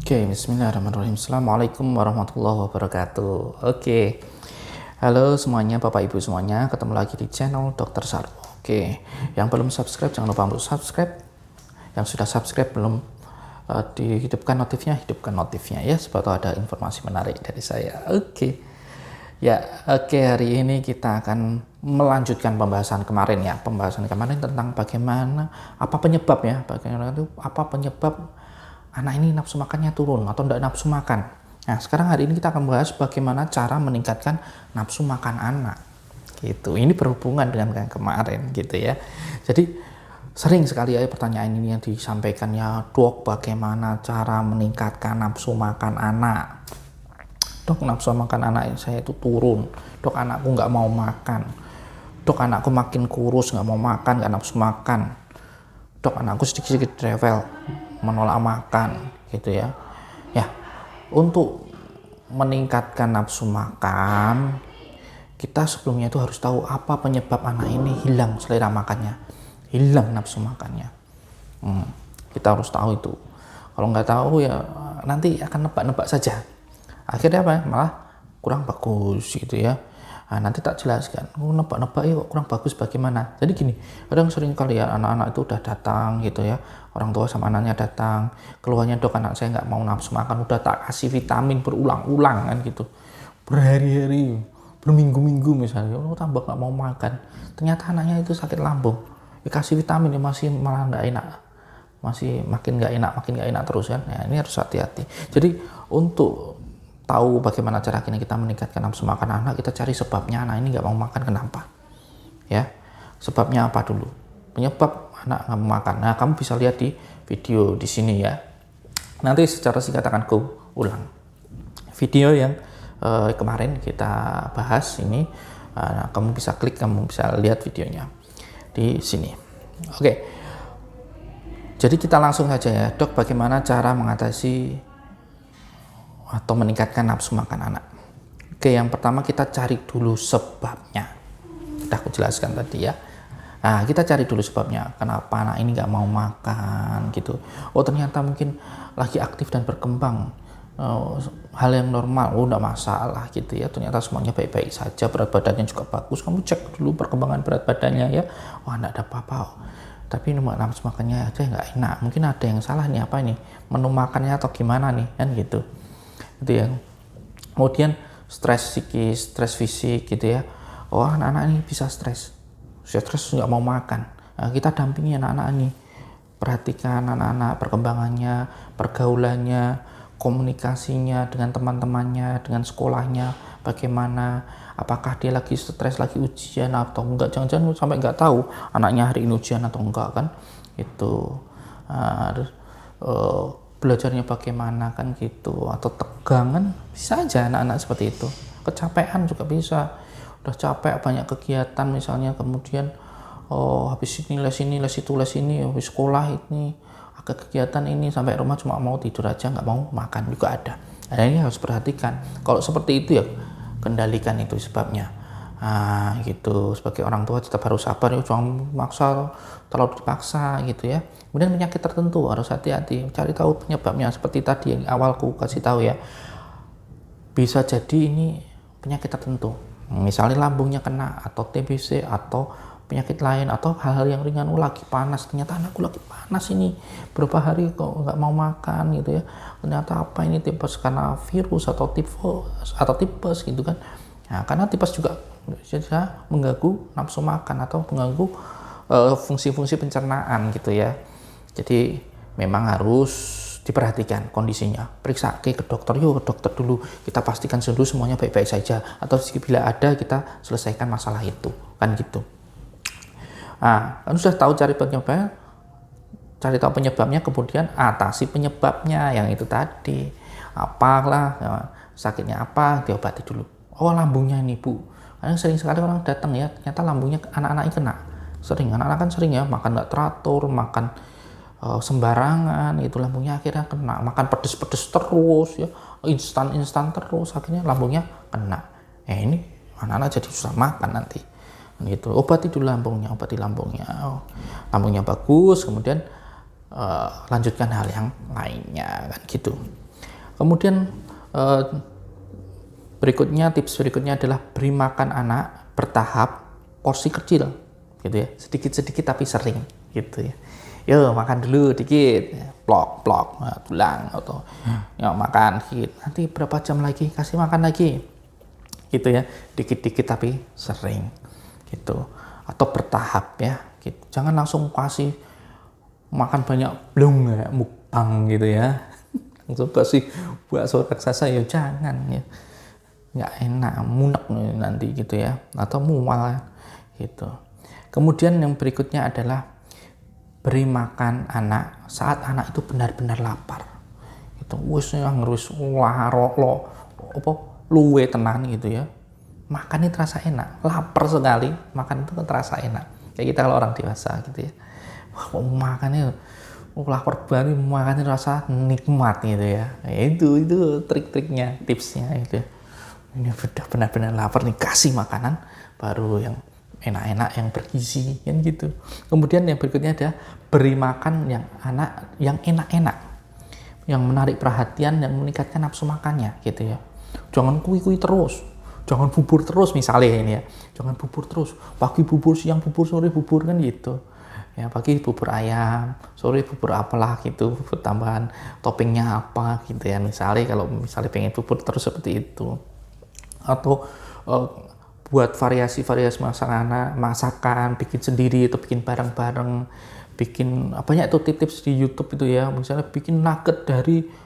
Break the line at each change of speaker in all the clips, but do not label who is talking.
Oke, bismillahirrahmanirrahim. Assalamualaikum warahmatullahi wabarakatuh. Oke, halo semuanya, Bapak Ibu semuanya. Ketemu lagi di channel Dr. Sarwo. Oke, yang belum subscribe jangan lupa untuk subscribe. Yang sudah subscribe belum dihidupkan notifnya, hidupkan notifnya ya, supaya ada informasi menarik dari saya. Oke, hari ini kita akan melanjutkan pembahasan kemarin ya. Pembahasan kemarin tentang bagaimana, apa penyebabnya, apa penyebab anak ini nafsu makannya turun atau tidak nafsu makan. Nah, sekarang hari ini kita akan bahas bagaimana cara meningkatkan nafsu makan anak. Gitu. Ini berhubungan dengan yang kemarin gitu ya. Jadi sering sekali ya pertanyaan ini yang disampaikan ya, Dok, bagaimana cara meningkatkan nafsu makan anak? Dok, nafsu makan anak saya itu turun. Dok, anakku nggak mau makan. Dok, anakku makin kurus, nggak mau makan, nggak nafsu makan. Dok, anakku sedikit-sedikit rewel, menolak makan gitu ya. Ya, untuk meningkatkan nafsu makan, kita sebelumnya itu harus tahu apa penyebab anak ini hilang selera makannya, hilang nafsu makannya. Kita harus tahu itu. Kalau nggak tahu ya nanti akan nebak-nebak saja. Akhirnya apa? Malah kurang bagus gitu ya. Nah, nanti tak jelaskan. Nebak-nebak yuk kurang bagus bagaimana. Jadi gini, kadang sering kali ya anak-anak itu udah datang gitu ya. Orang tua sama anaknya datang. Keluarnya, Dok, anak saya nggak mau nafsu makan. Udah tak kasih vitamin berulang-ulang kan gitu. Berhari-hari, berminggu-minggu misalnya. Tambah nggak mau makan. Ternyata anaknya itu sakit lambung. Dikasih vitamin ya masih malah nggak enak. Masih makin nggak enak terus kan. Nah, ini harus hati-hati. Jadi untuk tahu bagaimana cara kita meningkatkan nafsu makan anak, kita cari sebabnya anak ini nggak mau makan kenapa ya, sebabnya apa dulu, penyebab anak nggak mau makan. Nah, kamu bisa lihat di video di sini ya, nanti secara singkat akan ku ulang video yang kemarin kita bahas ini. Nah, kamu bisa klik, kamu bisa lihat videonya di sini. Oke, jadi kita langsung saja ya, Dok, bagaimana cara mengatasi atau meningkatkan nafsu makan anak. Oke, yang pertama kita cari dulu sebabnya. Sudah aku jelaskan tadi ya. Nah, kita cari dulu sebabnya. Kenapa anak ini nggak mau makan gitu. Oh, ternyata mungkin lagi aktif dan berkembang. Hal yang normal, nggak masalah gitu ya. Ternyata semuanya baik-baik saja, berat badannya juga bagus. Kamu cek dulu perkembangan berat badannya ya. Wah, nggak ada apa-apa. Tapi nafsu makannya aja nggak enak. Mungkin ada yang salah nih, apa ini? Menu makannya atau gimana nih, kan gitu. Gitu ya. Kemudian stres psikis, stres fisik gitu ya. Oh, anak-anak ini bisa stres nggak mau makan. Nah, kita dampingi anak-anak ini, perhatikan anak-anak, perkembangannya, pergaulannya, komunikasinya dengan teman-temannya, dengan sekolahnya, bagaimana, apakah dia lagi stres, lagi ujian atau enggak. Jangan-jangan sampai nggak tahu anaknya hari ini ujian atau enggak kan itu. Belajarnya bagaimana kan gitu, atau tegang kan bisa aja anak-anak seperti itu. Kecapean juga bisa, udah capek banyak kegiatan misalnya, kemudian habis ini les ini, habis sekolah ini ada kegiatan ini, sampai rumah cuma mau tidur aja, nggak mau makan juga ada. Nah, ini harus perhatikan. Kalau seperti itu ya kendalikan itu sebabnya. Nah, gitu. Sebagai orang tua tetap harus sabar ya, jangan maksa, terlalu dipaksa gitu ya. Kemudian penyakit tertentu harus hati-hati, cari tahu penyebabnya. Seperti tadi yang awalku kasih tahu ya, bisa jadi ini penyakit tertentu, misalnya lambungnya kena, atau TBC, atau penyakit lain, atau hal-hal yang ringan. Lagi panas, ternyata anakku lagi panas ini berapa hari kok nggak mau makan gitu ya. Ternyata apa ini, tipes karena virus atau tipes gitu kan. Nah, karena tipes juga bisa mengganggu nafsu makan atau mengganggu fungsi-fungsi pencernaan gitu ya. Jadi memang harus diperhatikan kondisinya, periksa ke dokter, yuk ke dokter dulu, kita pastikan dulu semuanya baik-baik saja, atau bila ada kita selesaikan masalah itu kan gitu. Kan sudah tahu cari tahu penyebabnya, kemudian atasi penyebabnya yang itu tadi. Apalah ya, sakitnya apa, diobati dulu. Oh, lambungnya ini, Bu. Karena sering sekali orang datang ya, ternyata lambungnya anak-anak kena. Anak-anak kan sering ya, makan nggak teratur, makan sembarangan itu, lambungnya akhirnya kena. Makan pedes-pedes terus ya, instan terus, akhirnya lambungnya kena. Ini anak-anak jadi susah makan nanti gitu. Obati dulu lambungnya, lambungnya bagus, kemudian lanjutkan hal yang lainnya kan gitu. Kemudian tips berikutnya adalah beri makan anak bertahap, porsi kecil gitu ya, sedikit-sedikit tapi sering gitu ya. Yo makan dulu dikit, plok tulang atau ya makan dikit, nanti berapa jam lagi kasih makan lagi gitu ya, dikit-dikit tapi sering gitu, atau bertahap ya gitu. Jangan langsung kasih makan banyak blung ya, mukbang gitu ya, langsung kasih bakso raksasa, ya jangan ya, nggak enak, munek nanti gitu ya, atau mual gitu. Kemudian yang berikutnya adalah beri makan anak saat anak itu benar-benar lapar gitu, wis ngerus luwe tenan gitu ya, makan itu terasa enak, lapar sekali makan itu terasa enak, kayak kita kalau orang dewasa gitu ya, wah makannya lapar banget, makannya rasa nikmat gitu ya. Itu trik-triknya, tipsnya itu. Ini udah benar-benar lapar nih, kasih makanan baru yang enak-enak, yang bergizi kan gitu. Kemudian yang berikutnya ada beri makan yang anak yang enak-enak, yang menarik perhatian, yang meningkatkan nafsu makannya gitu ya. Jangan kui-kui terus, jangan bubur terus misalnya ini ya, jangan bubur terus, pagi bubur, siang bubur, sore bubur kan gitu ya. Pagi bubur ayam, sore bubur apalah gitu, bubur tambahan toppingnya apa gitu ya, misalnya kalau misalnya pengen bubur terus seperti itu. Atau buat variasi-variasi masakan, bikin sendiri atau bikin bareng-bareng, bikin banyak itu tips di YouTube itu ya, misalnya bikin nugget dari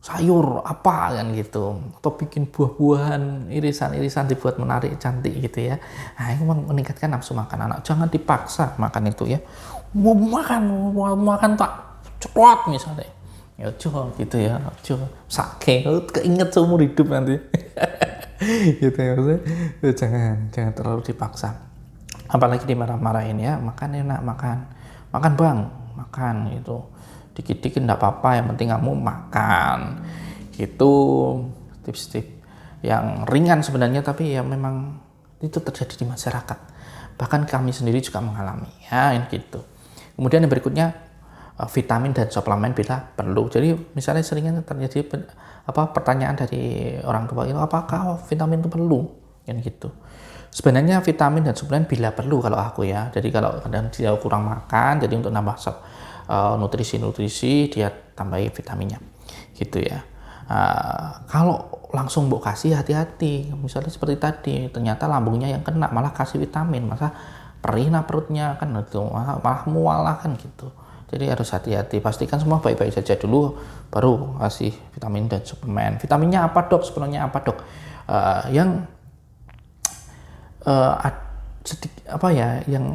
sayur apa kan gitu, atau bikin buah-buahan irisan-irisan dibuat menarik, cantik gitu ya. Nah itu meningkatkan nafsu makan anak. Jangan dipaksa makan itu ya, mau makan tak ceklot misalnya ya, coba gitu ya, coba sake keinget seumur hidup nanti. Gitu ya, maksudnya jangan terlalu dipaksa, apalagi dimarah-marahin ya. Makan enak, makan bang, makan gitu, dikit-dikit enggak apa-apa, yang penting kamu makan gitu. Tips-tips yang ringan sebenarnya, tapi ya memang itu terjadi di masyarakat, bahkan kami sendiri juga mengalami ya gitu. Kemudian yang berikutnya, vitamin dan suplemen bila perlu. Jadi misalnya seringnya terjadi pertanyaan dari orang tua itu, apakah vitamin itu perlu kan gitu. Sebenarnya vitamin dan suplemen bila perlu kalau aku ya. Jadi kalau kadang dia kurang makan, jadi untuk nambah nutrisi dia tambahin vitaminnya gitu ya. Kalau langsung mbok kasih, hati-hati, misalnya seperti tadi ternyata lambungnya yang kena, malah kasih vitamin, masa perih perutnya kan itu, malah mual kan gitu. Jadi harus hati-hati, pastikan semua baik-baik saja dulu, baru kasih vitamin dan suplemen. Vitaminnya apa dok, suplemennya apa dok? Yang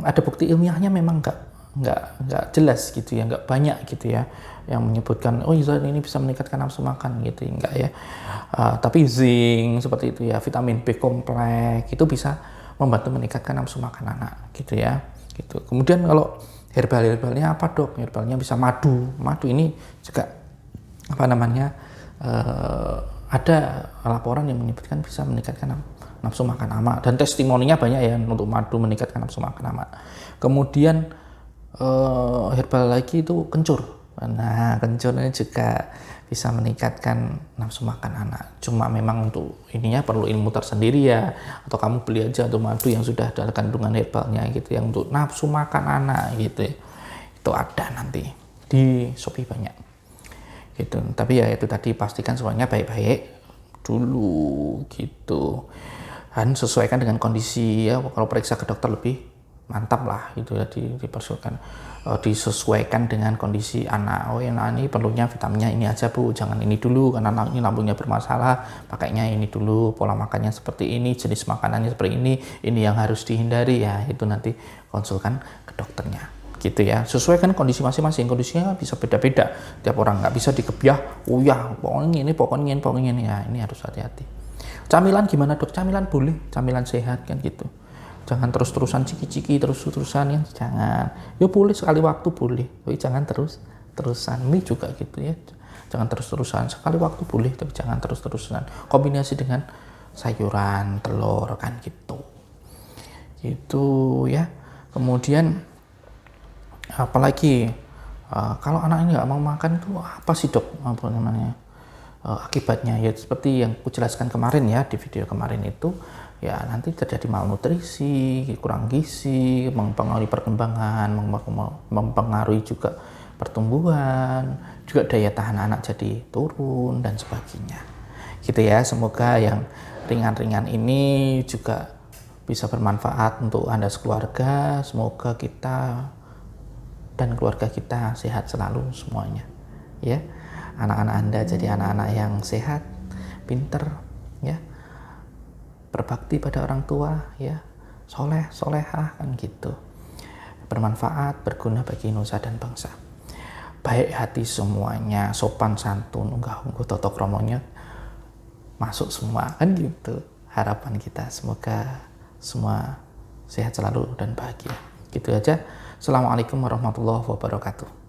ada bukti ilmiahnya memang nggak jelas gitu ya, nggak banyak gitu ya yang menyebutkan ini bisa meningkatkan nafsu makan gitu, enggak ya. Tapi zinc seperti itu ya, vitamin B kompleks itu bisa membantu meningkatkan nafsu makan anak gitu ya gitu. Kemudian kalau herbalnya apa dok? Herbalnya bisa madu ini juga ada laporan yang menyebutkan bisa meningkatkan nafsu makan anak, dan testimoninya banyak ya untuk madu meningkatkan nafsu makan anak. Kemudian herbal lagi itu kencur. Nah kencur ini juga bisa meningkatkan nafsu makan anak, cuma memang untuk ininya perlu ilmu tersendiri ya, atau kamu beli aja untuk madu yang sudah ada kandungan herbalnya gitu, yang untuk nafsu makan anak gitu ya. Itu ada nanti di Shopee banyak gitu. Tapi ya itu tadi, pastikan semuanya baik-baik dulu gitu, dan sesuaikan dengan kondisi ya. Kalau periksa ke dokter lebih mantap lah gitu ya, disesuaikan dengan kondisi anak. Ini perlunya vitaminnya ini aja bu, jangan ini dulu karena ini lambungnya bermasalah, pakainya ini dulu, pola makannya seperti ini, jenis makanannya seperti ini yang harus dihindari ya. Itu nanti konsulkan ke dokternya gitu ya, sesuaikan kondisi masing-masing. Kondisinya bisa beda-beda tiap orang, nggak bisa dikebiah pokoknya ini ya, ini harus hati-hati. Camilan gimana dok? Camilan boleh, camilan sehat kan gitu. Jangan terus-terusan ciki-ciki terus-terusan kan, jangan. Ya boleh sekali waktu boleh, tapi jangan terus-terusan. Mie juga gitu ya, jangan terus-terusan, sekali waktu boleh tapi jangan terus-terusan. Kombinasi dengan sayuran, telur kan gitu ya. Kemudian apalagi kalau anak ini nggak mau makan tuh apa sih dok, apa namanya, akibatnya ya seperti yang aku jelaskan kemarin ya di video kemarin itu, ya nanti terjadi malnutrisi, kurang gizi, mempengaruhi perkembangan, mempengaruhi juga pertumbuhan, juga daya tahan anak jadi turun dan sebagainya. Gitu ya, semoga yang ringan-ringan ini juga bisa bermanfaat untuk Anda sekeluarga. Semoga kita dan keluarga kita sehat selalu semuanya. Ya, anak-anak Anda jadi anak-anak yang sehat, pinter, ya, berbakti pada orang tua, ya, soleh, solehah kan gitu, bermanfaat, berguna bagi nusa dan bangsa. Baik hati semuanya, sopan santun, unggah-ungguh, toto kromonya masuk semua kan gitu. Harapan kita semoga semua sehat selalu dan bahagia. Gitu aja. Assalamualaikum warahmatullahi wabarakatuh.